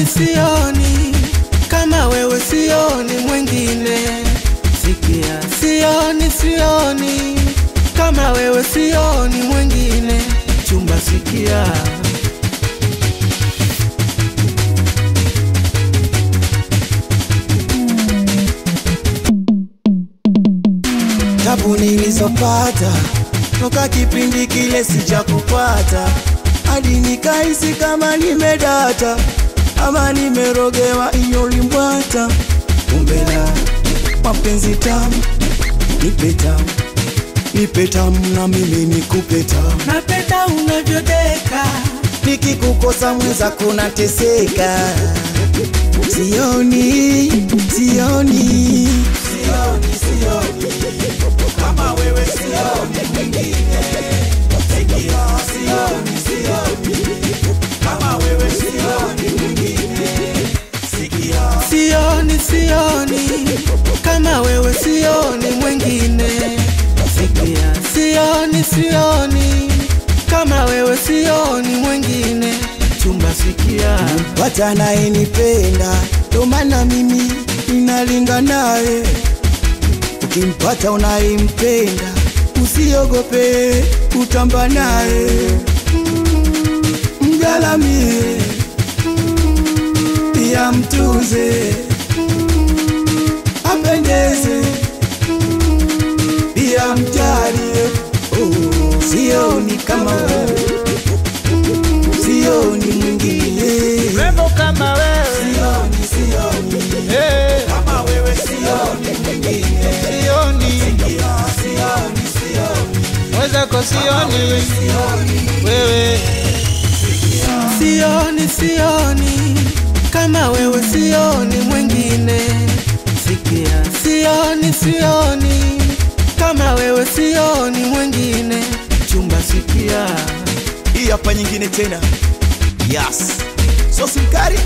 sioni kama wewe, sioni mwingine. Sikia, sioni kama wewe, sioni mwingine. Chumba sikia, tabu nilizopata toka kipindi kile sijakupata, hadi nikahisi kama nimedata ama nimerogewa iyo limbwata. Umbela mapenzi tamu, nipe tamu na mimi nikupe tamu. napenda unavyodeka, Nikikukosa mwenza kunateseka. Sioni kama wewe, sioni mwingine. Sioni kama wewe, sioni mwingine. sioni kama wewe, sioni mwingine. Sikia, sioni kama wewe, sioni mwingine. Chumba sikia, Pata naye nipenda, ndo maana mimi ninalinga naye. Ukimpata unayempenda, usiogope kutamba naye. Mgalamie, pia mtuze, apendeze, pia mjalie. Sioni kama wewe, sioni mwingine. Rembo kama wewe, Sioni kama wewe, sioni mwingine. mwezako sioni wewe. sioni kama wewe, sioni mwingine. Sikia, sioni kama wewe, sioni mwingine. Chumba sikia, Hii hapa nyingine tena. Yes. So simkari